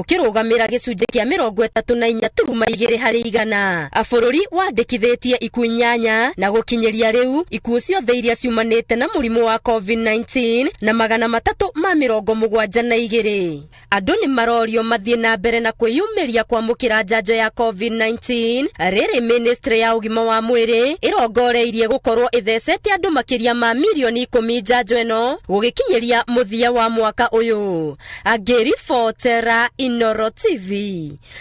ukirugamira gicunje kia 34.2 harĩ igana. Bũrũri wandĩkithĩtie ikuũ 8 na gũkinyeria rĩu ikuũ ciothe iria ciumanĩte na mũrimũ wa COVID-19 na 372. Andũ nĩ marorio mathiĩ na mbere na kwĩyumĩria kwamũkĩra njanjo ya COVID-19. Rĩrĩ ministry ya ũgima wa mwĩrĩ ĩrongoreirie gũkorwo ĩthecete andũ makĩria ma milioni 10 njanjo ĩno gũgĩkinyeria mũthia wa mwaka ũyũ. Angĩribotera Inooro TV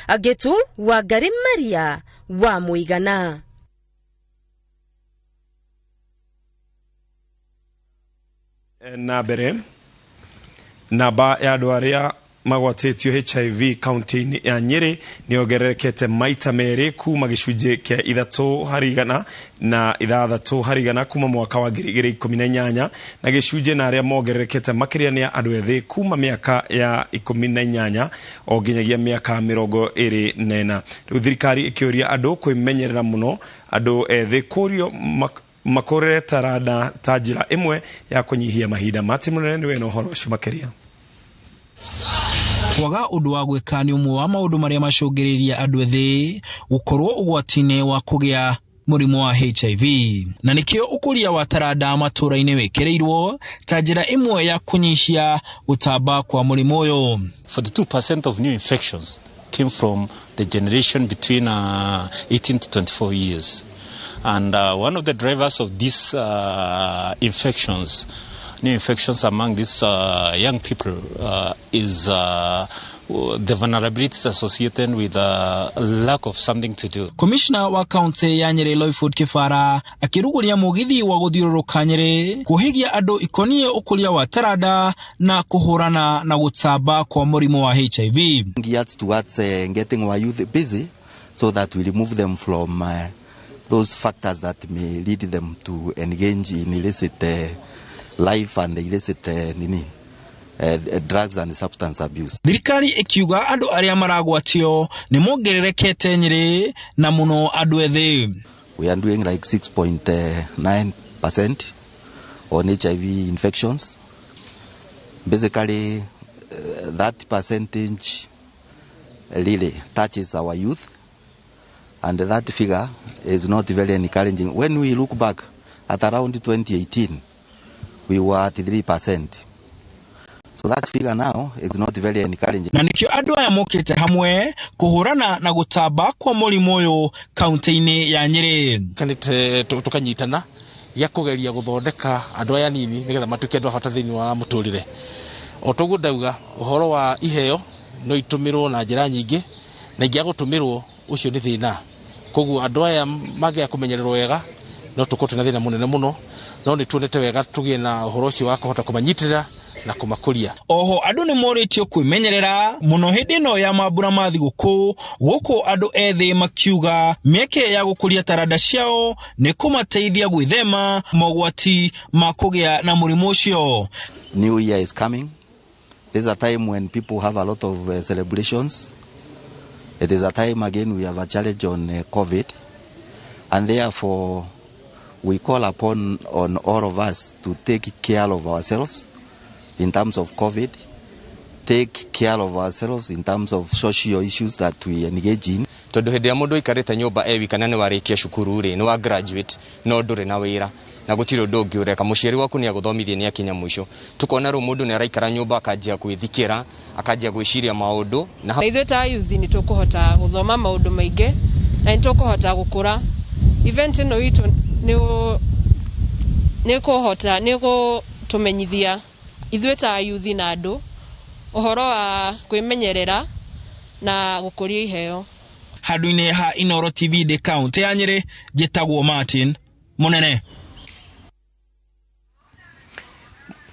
Agetu Wangari Maria wa Mũigana. Na mbere namba ya andũ arĩa magwatĩtio HIV kaunti ya Nyeri nĩongererekete maita merĩ kuma gĩcunjĩ kĩa 3 harĩ igana na 6 harĩ igana kuma mwaka wa 2018 na gĩcunjĩ na arĩa mongererekete makĩria nĩ andũ ethĩ kuma mĩaka ya 18 o nginyagia mĩaka 24. Rĩu thirikari ĩkĩũria andũ kwĩmenyerera mũno andũ ethĩ kũrio makorere taranda ta njĩra ĩmwe ya kũnyihia mahinda. Mati Mũnene nĩwe na ũhoro ũcio makĩria. Kwaga ũndũ wa gwĩka nĩ ũmwe wa maũndũ marĩa macũngĩrĩria andũ ethĩ gũkorwo ũgwati-inĩ wa kũgĩa mũrimũ wa HIV, na nĩkĩo ũkũria wa taranda matũũra-inĩ wĩkĩrĩirwo ta njĩra ĩmwe ya kũnyihia gũtamba kwa mũrimũ ũyũ. 42% of new infections came from the generation between 18 to 24 years. And one of the drivers of these new infections among these young people is the vulnerabilities associated with lack of something to do. Commissioner wa kaunti ya Nyeri Loiford Kifara akĩrugũria mũgithi wa gũthiũrũrũka Nyeri kũhigia andũ ikonie ũkũria wa taranda na kũhũrana na gũtamba kwa mũrimũ wa HIV. Geared towards getting our youth busy so that we remove them from those factors that may lead them to engage in illicit life and illicit drugs and substance abuse. Thirikari ikiuga andũ arĩa maragwatio nĩ mongererekete Nyeri na mũno andũ ethĩ. We are doing like 6.9% on HIV infections. Basically, that percentage really touches our youth, and that figure is not very encouraging. When we look back at around 2018, we were at 3%. So that figure now is not very encouraging. Na nikio andũ aya mokĩte hamwe kũhũrana na gũtamba kwa mũrimũ ũyũ kaunti-inĩ ya Nyeri. Kanĩte tukanyitana ya kũgeria gũthondeka andũ aya nini nĩgetha matuĩke andũ a bata thĩinĩ wa mũtũrĩre. O toguo ndauga ũhoro wa iheo no itũmĩrwo na njĩra nyingĩ na ingĩagũtũmĩrwo ũcio nĩ thĩna. Koguo andũ aya mangĩaga kũmenyererwo wega no tũkorwo na thĩna mũnene mũno, no nĩ tuonete wega tũgĩe na ũhoro ũcio wa kũhota kũmanyitĩrĩra na kũmakũria. Oho andũ nĩ morĩtio kwĩmenyerera mũno hĩndĩ ĩno ya mambura ma thigũkũ, gũkũ andũ ethĩ makiuga mĩeke ya gũkũria taranda ciao nĩ kũmateithia gwĩthema mogwati ma kũgĩa na mũrimũ ũcio. New Year is coming. There's a time when people have a lot of celebrations. It is a time again we have a challenge on COVID, and therefore we call upon on all of us to take care of ourselves in terms of COVID, take care of ourselves in terms of social issues that we engage in. Tondu hĩndĩ ya mũndũ ikarĩte nyũmba kana nĩ warĩkia cukuru nĩ wa graduate no ndũrĩ na wĩra na gũtirĩ ũndũ ũngĩ ũreka, mũciari waku nĩ agũthomithia nĩ akinya mũico. Tukona rĩu mũndũ nĩ araikara nyũmba akanjia gwĩthikĩra, akanjia gwĩciria maũndũ na ithuĩ ta youth nĩ tũkũhota gũthoma maũndũ maingĩ na nĩ tũkũhota gũkũra. Event ĩno itũ nĩ gũtũmenyithia ithuĩ ta youth na andũ ũhoro wa kwĩmenyerera na gũkũria iheo. Handũ-inĩ ha Inooro TV de kaunti ya Nyeri, njĩtagwo Martin Mũnene.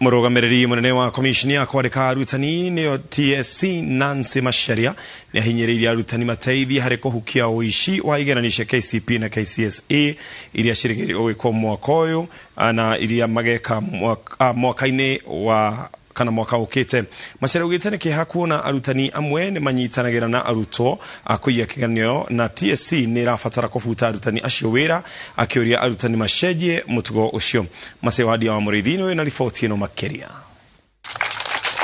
Mũrũgamĩrĩri mũnene wa komishini ya kwandĩka arutani nĩyo TSC Nancy Macharia nĩ ahinyĩrĩirie arutani mateithie harĩ kũhukia ũici wa igeranio cia KCPE na KCSE iria cirĩgĩrĩirwo gwĩkwo mwaka ũyũ na iria mageka mwaka-inĩ wa kana mwaka ũkĩte. Macharia ugĩte nĩ kĩeha kuona arutani amwe nĩ manyitanagĩra na arutwo akũiya kĩgeranio, na TSC nĩ ĩrabatara kũbuta arutani acio wĩra, akĩũria arutani macenjie mũtugo ũcio. Macewadi wa Mũrĩithi nĩ na riboti ĩno makĩria.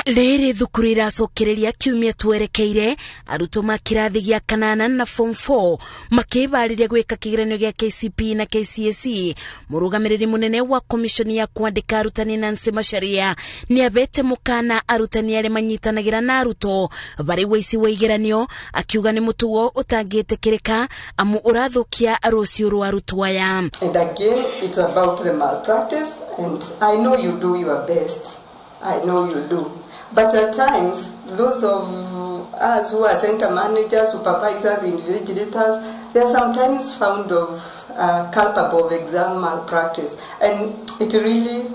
Rĩrĩ thukuru iracokereria kiumia twerekeire arutwo ma kĩrathi gĩa 8 na form 4 makĩbarĩria gwĩka kĩgeranio gĩa KCPE na KCSE. Mũrũgamĩrĩri mũnene wa komishoni ya kwandĩka arutani Nancy Macharia nĩabete mũkana arutani arĩa manyitanagĩra na arutwo barĩ waici wa igeranio, akiuga nĩ mũtugo ũtangĩtĩkĩrĩka amu ũrathũkia rũciũ rwa arutwo aya. And again, it's about the malpractice, and I know you do your best. I know you do. But at times, those of us who are center managers, supervisors, invigilators, they are sometimes found of culpable of exam malpractice. And it really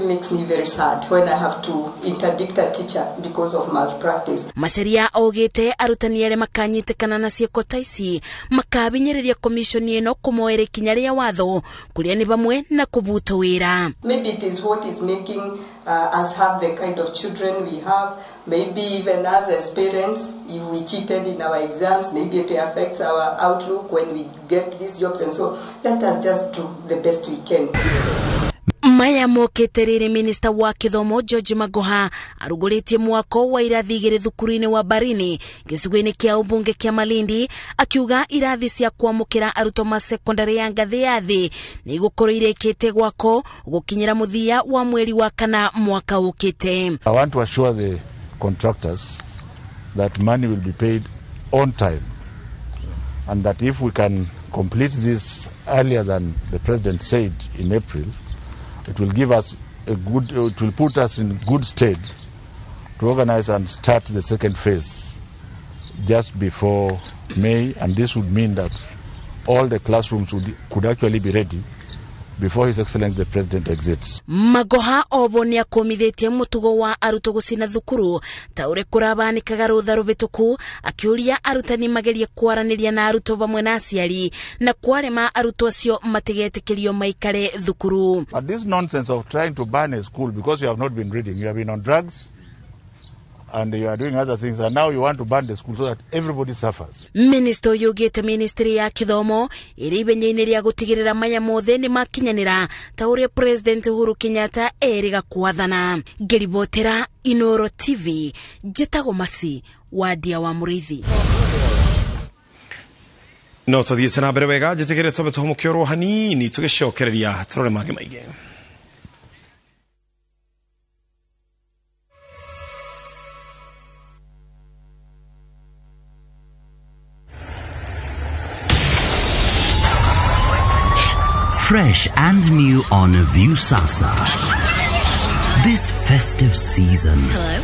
makes me very sad when I have to interdict a teacher because of malpractice. Macharia augĩte arutani arĩa makanyitikana na ciĩko ta ici makabinyĩrĩria komishoni ĩno kũmoera ikinya rĩa watho kũrĩa nĩ bamwe na kũbuta wĩra. Maybe it is what is making us have the kind of children we have. Maybe even us as parents, if we cheated in our exams, maybe it affects our outlook when we get these jobs, and so let us just do the best we can. Maya mokete rĩrĩ minista wa kithomo George Magoha arugũrĩtie mwako wa irathi igĩrĩ thukuru-inĩ wa Barini gĩcigo-inĩ kĩa ũmbunge kĩa Malindi, akiuga irathi cia kwamũkĩra arutwo ma secondary ya ngathĩ ya thĩ nĩ igũkorwo irĩkĩte gwako gũkinyĩra mũthia wa mweri wa kana mwaka ũkĩte. I want to assure the contractors that money will be paid on time, and that if we can complete this earlier than the president said in April, it will give us it will put us in good stead to organize and start the second phase just before May, and this would mean that all the classrooms could actually be ready before His Excellency the President exits. Magoha obo nĩ akomithĩtie mũtugo wa arutwo gũcina thukuru ta ũrĩa kũrabanĩkaga rũtha rũbĩtũku, akĩũria arutani magerie kwaranĩria na arutwo bamwe na aciari na kwarema arutwo acio matigetĩkĩrio maikare thukuru. But this nonsense of trying to ban a school because you have not been reading, you have been on drugs and you are doing other things, and now you want to ban the school so that everybody suffers. Minister yugĩte ministry ya kithomo ĩrĩ ibenyainĩ rĩa gũtigĩrĩra maya mothe nĩ makinyanĩra ta ũrĩa President Uhuru Kenyatta eriga kwathana. Ngĩribotera Inooro TV, njĩtagwo Masi Wadia wa Mũrĩithi. No tũthiĩte na mbere wega, njĩtĩkĩrĩte tũhomokerwo hanini tũgĩcokereria tũrore mangĩ maingĩ. Fresh and new on View Sasa. This festive season. Hello?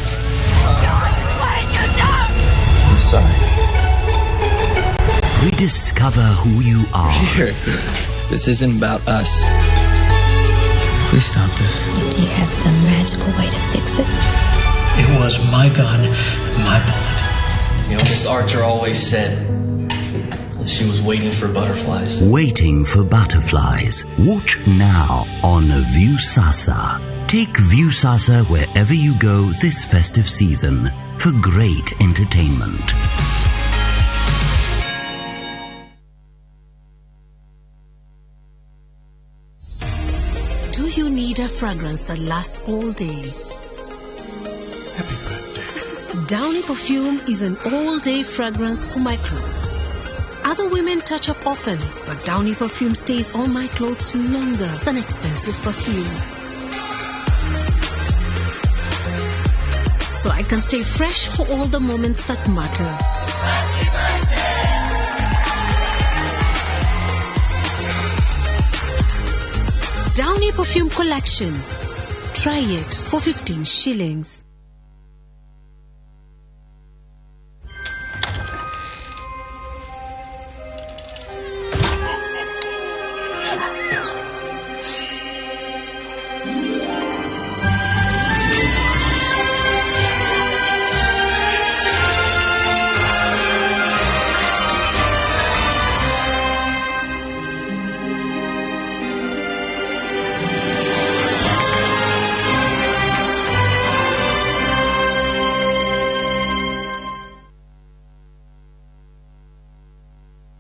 What did you do? I'm sorry. Rediscover who you are. Here. This isn't about us. Please stop this. Do you have some magical way to fix it? It was my gun, my bullet. You know, Miss Archer always said she was waiting for butterflies. Waiting for butterflies. Watch now on View Sasa. Take View Sasa wherever you go this festive season for great entertainment. Do you need a fragrance that lasts all day? Happy birthday. Downy Perfume is an all-day fragrance for my clothes. Other women touch up often, but Downy Perfume stays on my clothes longer than expensive perfume. So I can stay fresh for all the moments that matter. Happy birthday! Downy Perfume Collection. Try it for 15 shillings.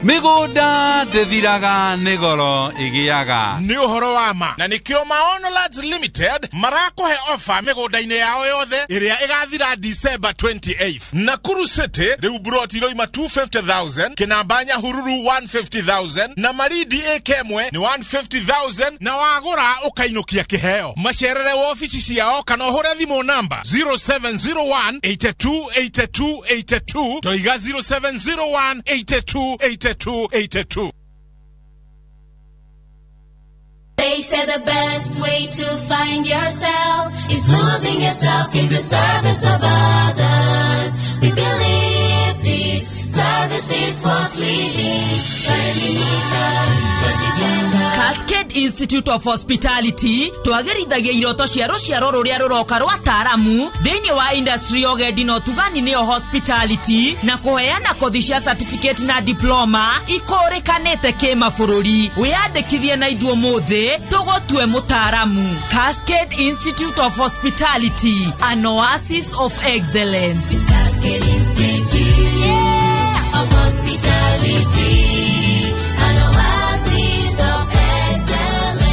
Migunda ndithiraga nigoro igiaga ni uhoro wa ma na nikio Maono Lads Limited marakuhe offer migunda-ini yao yothe iria igathira December 28th. Nakuru City riu broti roima 250,000, Kinambanya Hururu 150,000 na Maridi Ekemwe ni 150,000 na wagura ukainukia kiheo. Macerere wa ofisi ciao kana uhure thimu namba 0701 828282 toiga 0701 828282. They say the best way to find yourself is losing yourself in the service of others. We believe this service is worth living. Cascade Institute of Hospitality twagerithagia iroto cia ruciaro ruria ruroka rwa taramu thiini wa industry ogendi no tugani neo hospitality na kuheana kothi cia certificate na diploma ikurikanite kimabũrũri. Wiyandikithie na ithuo muthi tugotue mutaramu. Cascade Institute of Hospitality, an oasis of excellence. Cascade Institute of Hospitality, an oasis of excellence.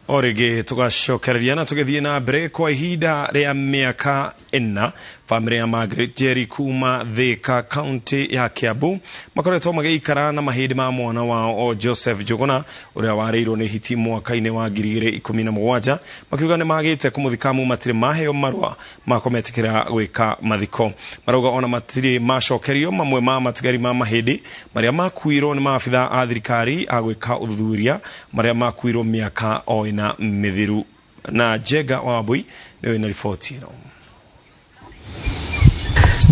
Origi tugacokereria na tugithie na mbere kwa ihinda ria miaka 4 family ya Margaret Jerry kuma Thika County ya Kiambu makoretwo magiikara na mahindi ma mwana wao o Joseph Juguna uria wareirwo ni hiti mwaka-ini wa 2017 makiuga ni magite kumuthikamu matire maheo marwa makometikira gwika mathiko. Marauga ona matire macokerio mamwe ma matigari ma mahindi maria makuirwo ni maabitha a thirikari a gwika uthuthuria maria makuirwo miaka o ina mithiru. Na Jega wa Wambui niwe na ripoti ino.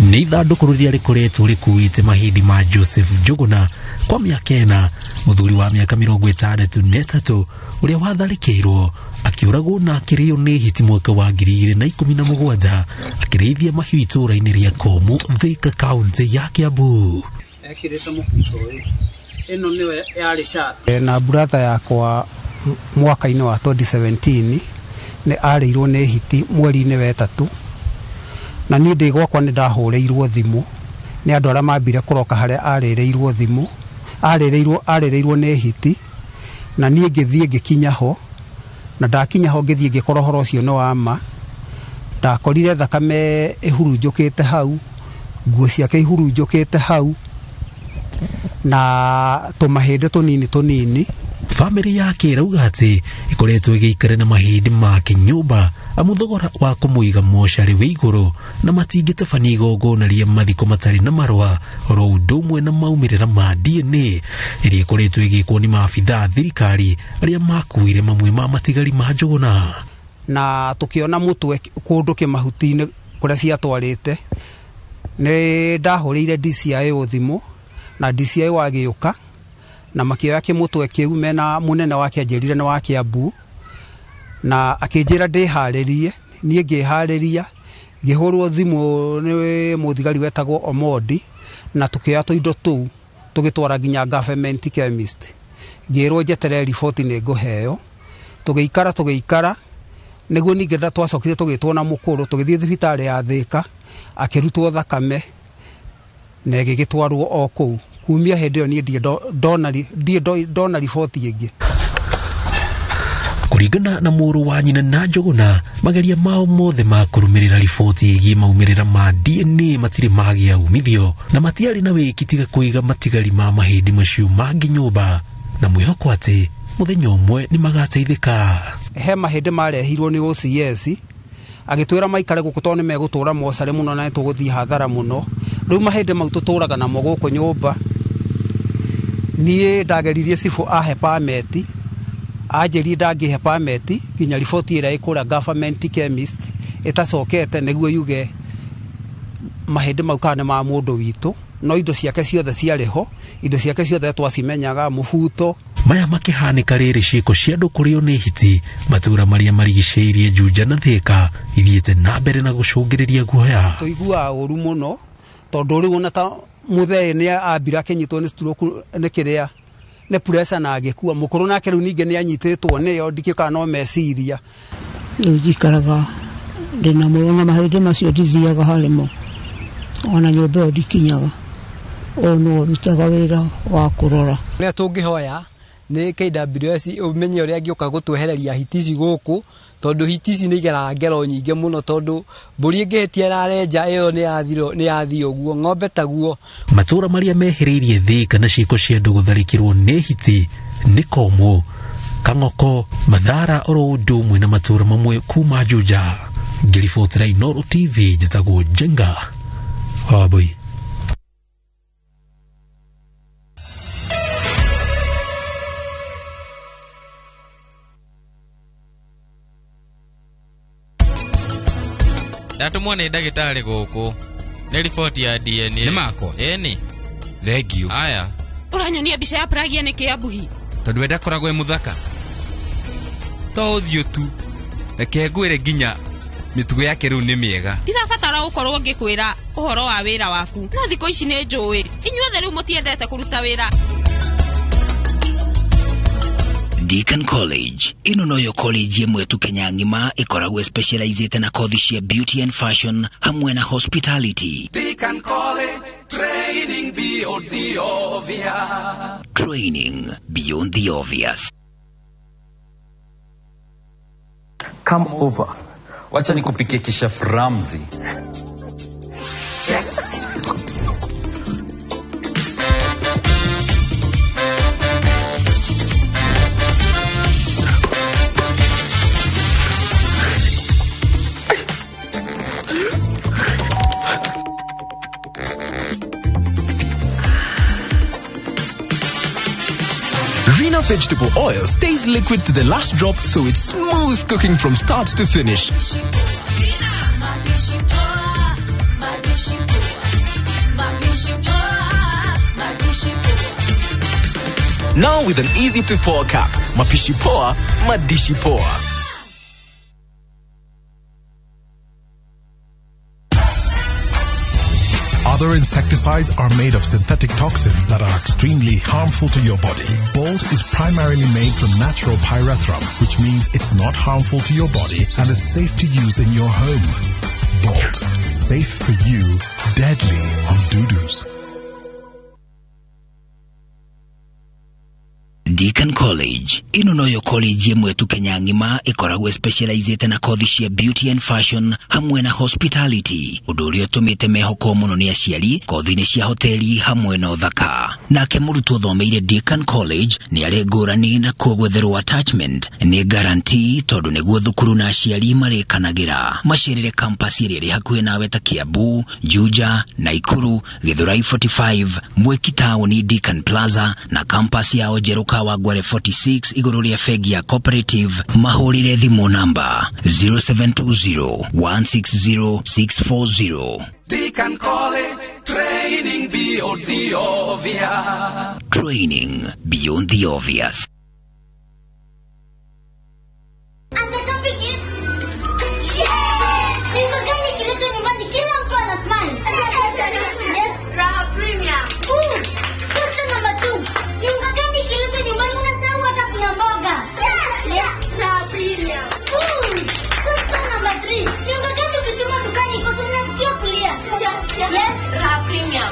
Ni ithandũkũ rĩrĩa rĩkoretwo rĩkuĩte mahindi ma Joseph Juguna kwa mĩaka 4, mũthuri wa mĩaka 63 ũrĩa watharĩkĩirwo akĩũragwo na akĩrĩo nĩ hiti mwaka wa 2017 akĩrĩithia mahiũ itũũra-inĩ rĩa Komu, Thika County ya Kiambu. Ekĩrĩte mũbuto ĩno nĩwe yarĩ chat na brother yakwa mwaka-inĩ wa 2017 nĩ arĩirwo nĩ hiti mweri-inĩ wa 3 na niĩ ndĩ gwakwa nĩ ndahũrĩirwo thimũ nĩ andũ arĩa mambire kũroka harĩa arĩrĩirwo thimũ arĩrĩirwo nĩ hiti na niĩ ngĩthiĩ ngĩkinya ho na ndakinya ho ngĩthiĩ ngĩkora ũhoro ũcio nĩ wa ma. Ndakorire thakame ĩhurunjũkĩte hau, nguo ciake ihurunjũkĩte hau na tũmahĩndĩ tũnini. Family yake irauga atĩ ikoretwo ĩgĩikara na mahindi make nyũmba amu thogora wa kũmũiga mocarĩ wĩ igũrũ na matingĩtabania igongona rĩa mathiko matarĩ na marũa oro ũndũ ũmwe na maumĩrĩra ma DNA ĩrĩa ĩkoretwo ĩgĩkwo nĩ maabitha thirikari arĩa makuire mamwe ma matigari ma Juguna. Na tũkĩona mũtwe kũndũ kĩmahuti-inĩ kũrĩa ciatwarĩte nĩ ndahũrĩire DCI thimũ na DCI wagĩũka na makĩoya kĩmũtwe kĩu mena mũnene wake anjĩrire nĩ wa Kiambu na akĩnjĩra ndĩharĩrie. Niĩ ngĩharĩria ngĩhũrwo thimũ nĩ mũthigari wetagwo Omondi na tũkĩoya tũindo tũu tũgĩtwara nginya government chemist. Ngĩrwo njetere riboti nĩ ngũheo. Tũgĩikara nĩguo ningĩ twacokire tũgĩtwo na mũkũrũ tũgĩthiĩ thibitarĩ ya Thika akĩrutwo thakame na ĩgĩgĩtwarwo o kũu. Kumia hĩndĩ ĩyo niĩ ndona riboti ĩngĩ. Kũringana na mũrũ wa nyina na Juguna, mageria mao mothe ma kũrũmĩrĩra riboti ĩgiĩ maumĩrĩra ma DNA matirĩ magĩa umithio na matiarĩ na wĩki tiga kũiga matigari ma mahĩndĩ macio mangĩ nyũmba na mwĩhoko atĩ mũthenya ũmwe nĩ magateithĩka. He mahĩndĩ marehirwo nĩ OCS agĩtwĩra maikare gũkũ tondũ nĩ megũtũra mocarĩ mũno na tũgũthiĩ hathara mũno. Rĩu mahĩndĩ mau tũtũraga namo gũkũ nyũmba. Niĩ ndageririe cibu ahe pameti anjĩrie ndangĩhe pameti nginya riboti ĩrĩa ĩkũra government chemist ĩtacokete nĩguo yuge mahĩndĩ mau kana ma mũndũ witũ. No indo ciake ciothe ciarĩ ho, indo ciake ciothe twacimenyaga mũbuto. Maya makĩhanĩka rĩrĩ ciĩko cia andũ kũrĩo nĩ hiti matũũra marĩa marigicĩirie Juja na Thika ithiĩte na mbere na gũcũngĩrĩria guoya. Tũiguaga ũru mũno tondũ rĩu ona ta mũthee nĩ ambira akĩnyitwo nĩ stroke nĩ kĩrĩa ne pressure na agekua mukuru nake riu ninge ni anyititwo niyo ndikika no meciria riu jikaraga ndina murona mahinde macio ndithiaga harimo ona nyumba ndikinyaga no rutaga wira wa kurora ria tungihoya ni KWS umenye uria ngioka gutwehereria hitisi guku tondu hitisi ni igera ngero nyinge muno tondu mburi ingihetia rarenja iyo ni yathio guo ng'ombe taguo matura maria mehiririe thika na ciiko cia andu gutharikirwo ni hiti ni komo Kang'oko Mathara oro undu umwe na matura mamwe kuma Juja ngiribotera Inooro TV njitagwo Jenga Wabui. Ndatumwo ni ndagitari guku ni report ya DNA ni mako eni thank you aya uranyonia bica ya pragia ni kiabuhi tondu wenda koragwo muthaka to thio tu reke ngwire nginya mitugo yake riu ni miega ndirabatara ukorwo ngikwira uhoro wa wira waku no thiko ici ni njui inyuothe riu mutiendete kuruta wira Deakin College ino noyo college yemwe tu Kenya ngima ikoragwo specialized na kothi cia beauty and fashion hamwe na hospitality. Deakin College, training beyond the obvious. Training beyond the obvious. Come over. Wacha nikupikie Chef Ramzi. Yes. Vina vegetable oil stays liquid to the last drop, so it's smooth cooking from start to finish. Now with an easy to pour cap, mapishi poa, madishi poa. Other insecticides are made of synthetic toxins that are extremely harmful to your body. Bolt is primarily made from natural pyrethrum, which means it's not harmful to your body and is safe to use in your home. Bolt, safe for you, deadly on doo-doos. Deakin College ino noyo college yemwe tu Kenya ngima ikoragwo specialized na kothi cia beauty and fashion hamwe na hospitality undu uria tumite mehoko muno ni aciari kothi-ini cia hoteli hamwe na uthaka nake murutwo thomeire Deakin College ni ari ngurani na kugwetherwo attachment ni guarantee tondu niguo thukuru na aciari marikanagira macirire campus iri hakuhi nawe ta Kiambu, Juja, Naikuru, Githurai 45, Mwiki Town, Deakin Plaza na campus ya Ojeruka wa Gware 46 iguru ria fegi ya cooperative mahurire thimu namba 0720160640. Deakin College, training beyond the obvious. Training beyond the obvious. And the topic is Niko gani kilicho nyumbani kila mtu ana smile. Yes, Raha Premium. Question number 2. Niko gani kilicho nyumbani unasahau hata kuna mboga. Yes, Raha Premium. Question number 3. Niko gani ukichuma dukani iko unasikia kulia. Yes, Raha Premium.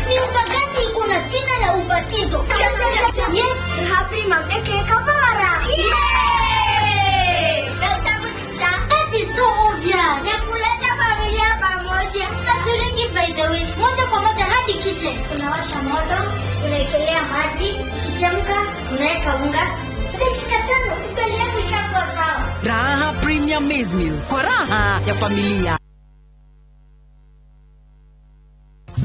Niko gani kuna jina la ubatizo. Yes, Raha Premium aka kafara. That is so obvious. Nakuleta familia pamoja. Naturingi by the way. Moja kwa moja hadi kitchen. Unawasha moto, unaekelea maji, kichemka, unaweka unga. Dakika 5 ugali yako ishakuwa sawa. Raha Premium Maize Meal kwa raha ya familia.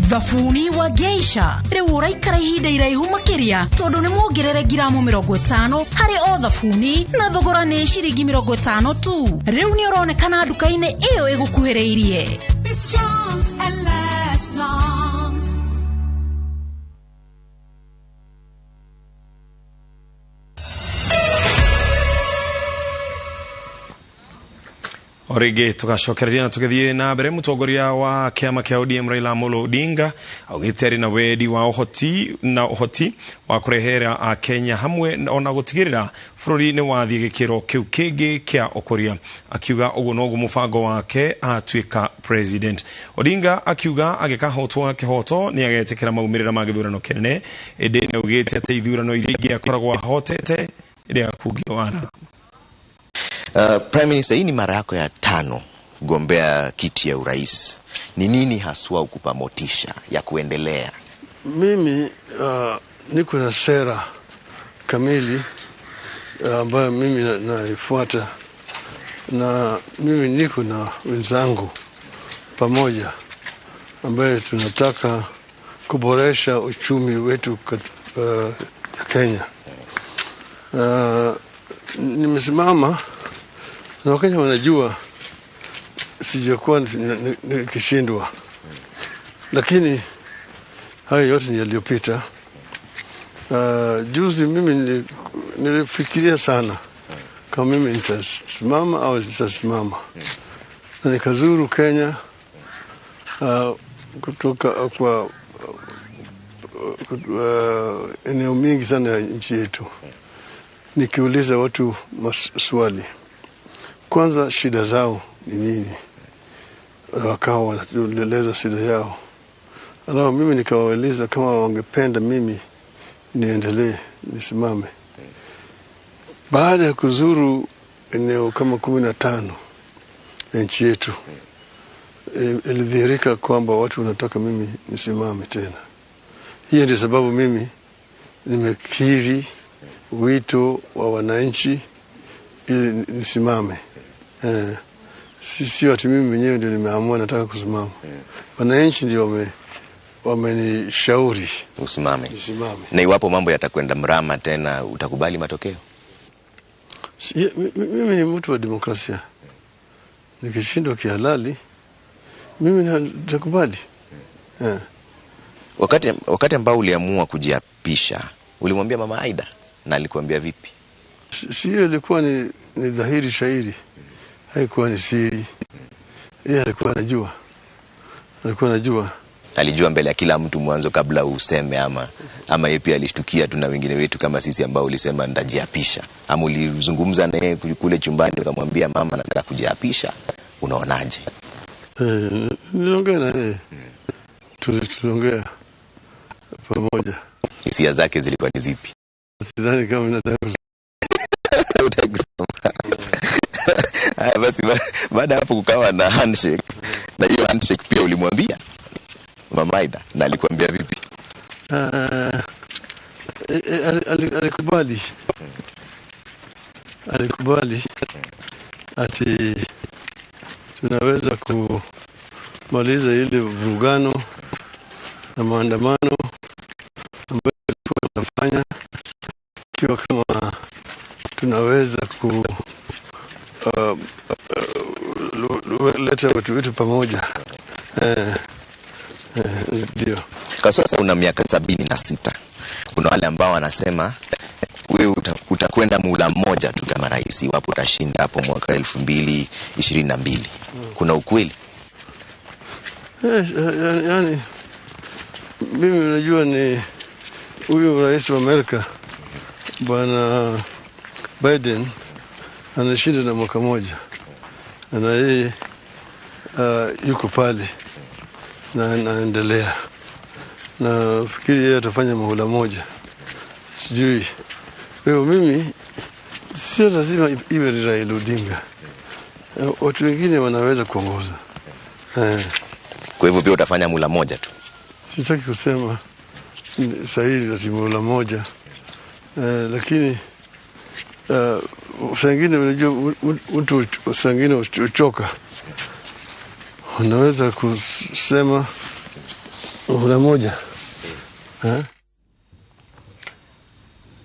Thafuni wa Geisha riu uraikara ihinda iraihu makiria tondu ni muongerere giramu 50 hari o thafuni na thogora ni ciringi 50 tu. Riu ni uronekana duka-ini iyo igukuhireirie. Be strong and last long. orige tugacokereria na tugethie na mbere mutongoria wa kiama kia ODM Raila Amolo Odinga augiteri na wedi wa uhoti wa kurehera a Kenya hamwe ona gutigirira bururi ni wathie gikiro kiu kingi kia okoria akiuga uguo nogu mufango wake atuika president. Odinga akiuga agikahotwo kihoto ni agetikira maumirira ma githurano kinene ende ni augite ati ithurano iria ingi akoragwa hotete iria kugiwana. Prime Minister, hii ni mara yako ya 5 kugombea kiti ya urais. Ni nini haswa ukupa motisha ya kuendelea? Mimi niko na sera kamili ambayo mimi naifuata, na mimi niko na wenzangu pamoja ambaye tunataka kuboresha uchumi wetu ya Kenya. Nimesimama na Wakenya wanajua sijakuwa nikishindwa, lakini hayo yote ni yaliyopita. Juzi mimi nilifikiria sana kama mimi nitasimama au nitasimama, na nikazuru Kenya kutoka kwa eneo mingi sana ya nchi yetu, nikiuliza watu maswali. Kwanza shida zao ni nini? Wakawa wanatueleza shida yao. Alafu mimi nikawaeleza kama wangependa mimi niendelee, nisimame. Baada ya kuzuru eneo kama 15 ya nchi yetu, ilidhihirika kwamba watu wanataka mimi nisimame tena. Hiyo ndio sababu mimi nimekiri wito wa wananchi ili nisimame. Sio ati mimi mwenyewe ndio nimeamua nataka kusimama. Wananchi ndio wamenishauri usimame. Na iwapo mambo yatakwenda mrama tena, utakubali matokeo? Mimi ni mtu wa demokrasia. Nikishindwa kihalali, mimi nitakubali. Wakati ambao uliamua kujiapisha, ulimwambia Mama Aida na alikuambia vipi? Sio, ilikuwa ni dhahiri shairi. Haikuwa ni siri. Yeye alikuwa anajua. Alijua mbele ya kila mtu mwanzo kabla useme, ama yeye pia alishtukia tu na wengine wetu kama sisi ambao ulisema ndajiapisha? Ama ulizungumza naye kule chumbani ukamwambia mama nataka kujiapisha, unaonaje? Niliongea na yeye. Tuliongea pamoja. Hisia zake zilikuwa ni zipi? Sidhani kama nataka basi baada hapo kukawa na handshake, na hiyo handshake pia ulimwambia Mama Aida na alikuambia vipi? Alikubali ati tunaweza kumaliza ile vurugano na maandamano ambayo tulikuwa tunafanya, kiwa kama tunaweza leta watu wetu pamoja. Ndio. Kwa sasa una miaka 76. Kuna wale ambao wanasema wewe utakwenda muda mmoja tu kama rais iwapo utashinda hapo mwaka 2022. Kuna ukweli? Yani mimi najua ni huyu rais wa Amerika Bwana Biden anashinda na mwaka moja, na yeye yuko pale na anaendelea, na fikiri yeye atafanya muhula moja, sijui. Kwa hiyo mimi sio lazima iwe Raila Odinga, watu wengine wanaweza kuongoza. Kwa hivyo pia utafanya muhula moja tu? Sitaki kusema sahihi ati muhula moja, lakini sangine unajua mtu sangine uchoka, unaweza kusema muhula moja.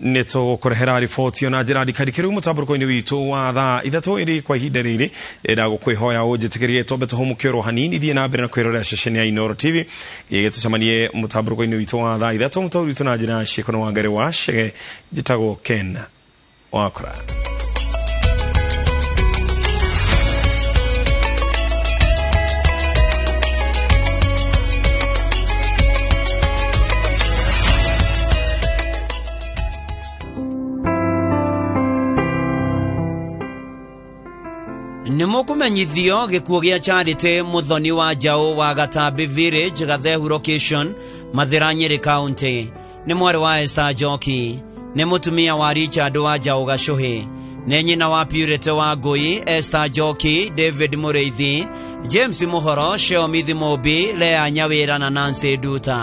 Neto kurehera ripoti ona jiradi karikiru mutaburuko-ini witu wa thaa ithatũ iri kwa ihinda riri ndagũkwĩhoya ũnjĩtĩkĩrie tombe tũhũmũkĩrwo hanini thiĩ na mbere na kwĩrorera ceceni ya Inooro TV gĩgĩtũcemanie mutaburuko-ini witu wa thaa ithatũ mũtauri witũ na njĩra ciĩkono wa Ngarĩ wa Chege njĩtagwo Ken wakora. Nimukumenyithio gikuo gia Charity Muthoni wa Njau wa Gatambi Village Gathehu location Mathira Nyeri County. Ni mwari wa Esther Njoki. Ni mutumia wa Richard wa Njau Gacuhi. Ni nyina wa Purity wa Ngui, Esther Njoki, David Mureithi, James Muhoro, Sheomithi Mobi, Lea Nyawira na Nancy Duta.